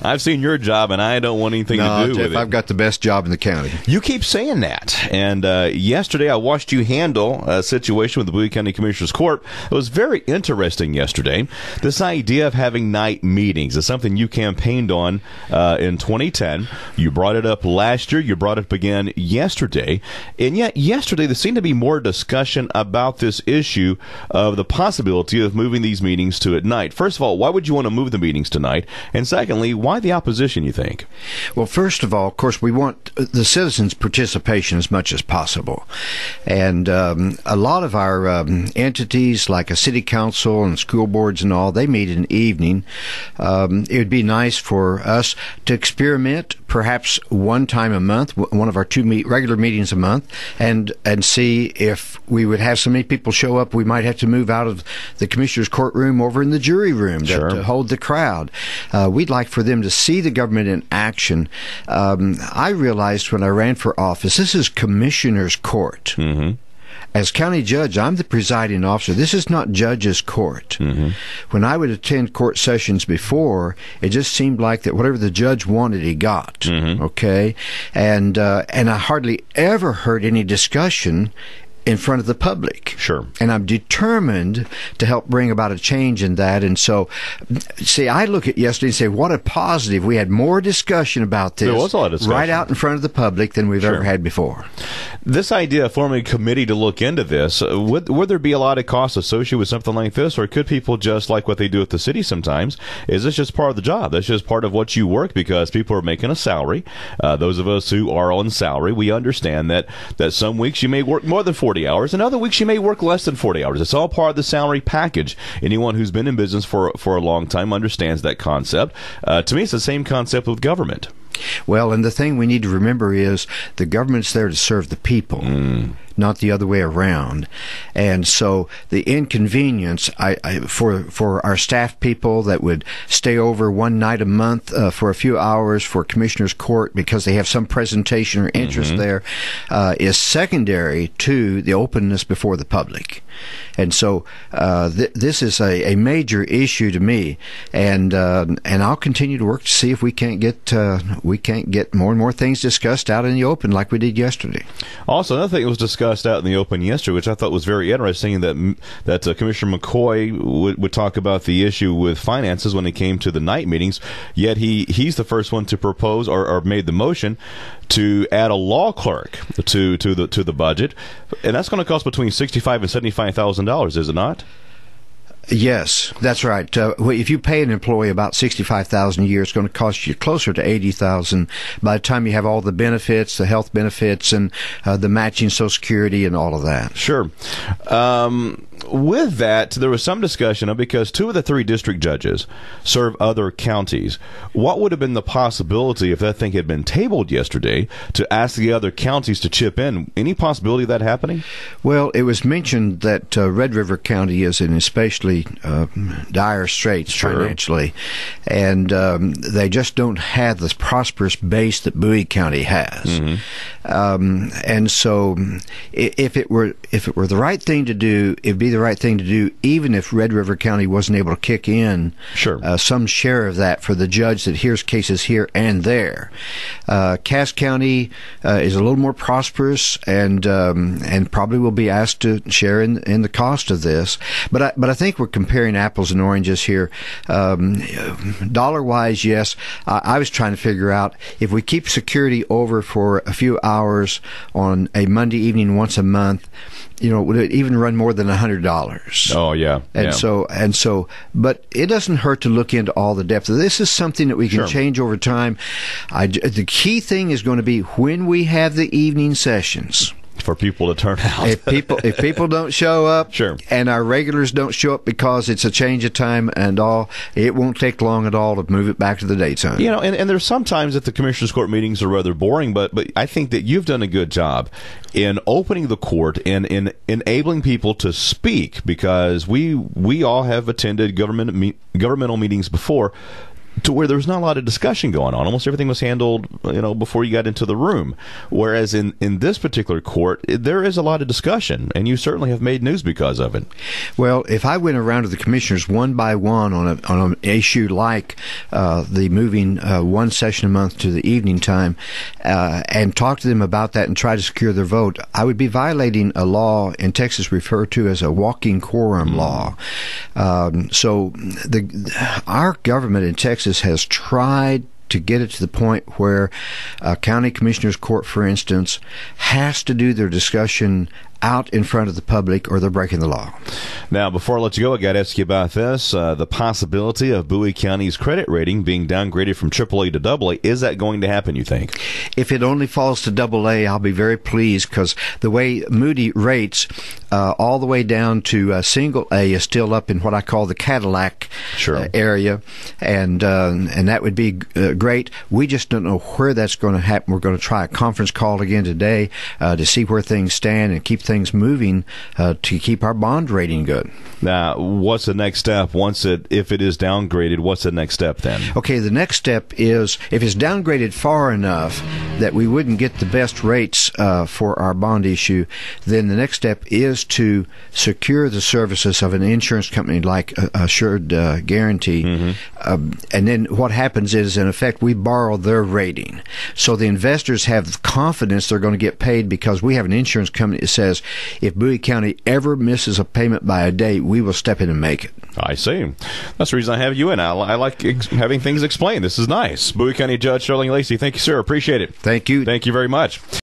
I've seen your job, and I don't want anything to do Jeff, with it. I've got the best job in the county. You keep saying that. And yesterday I watched you handle a situation with the Bowie County Commissioners Court. It was very interesting yesterday. This idea of having night meetings is something you campaigned on in 2010. You brought it up last year. You brought it up again yesterday. And yet yesterday there seemed to be more discussion about this issue of the possibility of moving these meetings to at night. First of all, why would you want to move the meetings tonight? And secondly, why the opposition, you think? Well, first of all, of course, we want the citizens' participation as much as possible. And a lot of our entities, like a city council and school boards and all, they meet in the evening. It would be nice for us to experiment perhaps one time a month, one of our regular meetings a month, and see if we would have so many people show up, we might have to move out of the commissioner's courtroom over in the jury room to hold the crowd. We'd like for them to see the government in action. I realized when I ran for office, this is commissioner's court. Mm-hmm. As county judge, I'm the presiding officer. This is not judge's court. Mm-hmm. When I would attend court sessions before, it just seemed like that whatever the judge wanted, he got. Mm-hmm. Okay, and I hardly ever heard any discussion in front of the public. Sure. And I'm determined to help bring about a change in that. And so, see, I look at yesterday and say, what a positive. We had more discussion about this. There was a lot of discussion. Right out in front of the public than we've ever had before. This idea of forming a committee to look into this, would there be a lot of costs associated with something like this? Or could people just, like what they do at the city sometimes, is this just part of the job? That's just part of what you work because people are making a salary. Those of us who are on salary, we understand that some weeks you may work more than 40 hours, and other weeks you may work less than 40 hours. It's all part of the salary package. Anyone who's been in business for a long time understands that concept. To me, it's the same concept with government. Well, and the thing we need to remember is the government's there to serve the people, not the other way around. And so the inconvenience for our staff people that would stay over one night a month for a few hours for commissioner's court because they have some presentation or interest there is secondary to the openness before the public. And so this is a major issue to me, and I'll continue to work to see if we can't get more and more things discussed out in the open like we did yesterday. Also, another thing that was discussed out in the open yesterday, which I thought was very interesting, that Commissioner McCoy would talk about the issue with finances when it came to the night meetings. Yet he's the first one to propose or made the motion to add a law clerk to the budget, and that's going to cost between $65,000 and $75,000, is it not? Yes, that's right. If you pay an employee about $65,000 a year, it's going to cost you closer to $80,000 by the time you have all the benefits, the health benefits, and the matching Social Security and all of that. Sure. With that, there was some discussion of, because 2 of the 3 district judges serve other counties, what would have been the possibility if that thing had been tabled yesterday to ask the other counties to chip in? Any possibility of that happening? Well, it was mentioned that Red River County is in especially dire straits financially, and they just don't have this prosperous base that Bowie County has. And so, if it were the right thing to do, it'd be the right thing to do, even if Red River County wasn't able to kick in some share of that for the judge that hears cases here and there. Cass County is a little more prosperous and probably will be asked to share in the cost of this. But I think we're comparing apples and oranges here. Dollar-wise, yes. I was trying to figure out if we keep security over for a few hours on a Monday evening once a month, would it even run more than $100? Oh, yeah. And so, but it doesn't hurt to look into all the depth. This is something that we can change over time. The key thing is going to be when we have the evening sessions. For people to turn out. If people don't show up, and our regulars don't show up because it's a change of time and all, it won't take long at all to move it back to the daytime. And there's sometimes that the Commissioners Court meetings are rather boring, but I think that you've done a good job in opening the court and in enabling people to speak, because we all have attended governmental meetings before. to where there was not a lot of discussion going on. Almost everything was handled, before you got into the room. Whereas in this particular court, there is a lot of discussion, and you certainly have made news because of it. Well, if I went around to the commissioners one by one on an issue like the moving one session a month to the evening time and talk to them about that and try to secure their vote, I would be violating a law in Texas referred to as a walking quorum law. So our government in Texas has tried to get it to the point where a county commissioner's court, for instance, has to do their discussion out in front of the public or they're breaking the law. Now, before I let you go, I got to ask you about this. The possibility of Bowie County's credit rating being downgraded from AAA to AA. Is that going to happen, you think? If it only falls to AA, I'll be very pleased, because the way Moody rates all the way down to single A is still up in what I call the Cadillac area, and that would be great. We just don't know where that's going to happen. We're going to try a conference call again today to see where things stand and keep things moving to keep our bond rating good. Now, what's the next step if it is downgraded? What's the next step then? Okay, the next step is, if it's downgraded far enough that we wouldn't get the best rates for our bond issue, then the next step is to secure the services of an insurance company like Assured Guarantee. And then what happens is, in effect, we borrow their rating. So the investors have confidence they're going to get paid, because we have an insurance company that says if Bowie County ever misses a payment by a day, we will step in and make it. I see. That's the reason I have you in. I like having things explained. This is nice. Bowie County Judge Sterling Lacy, thank you, sir. Appreciate it. Thank you. Thank you very much.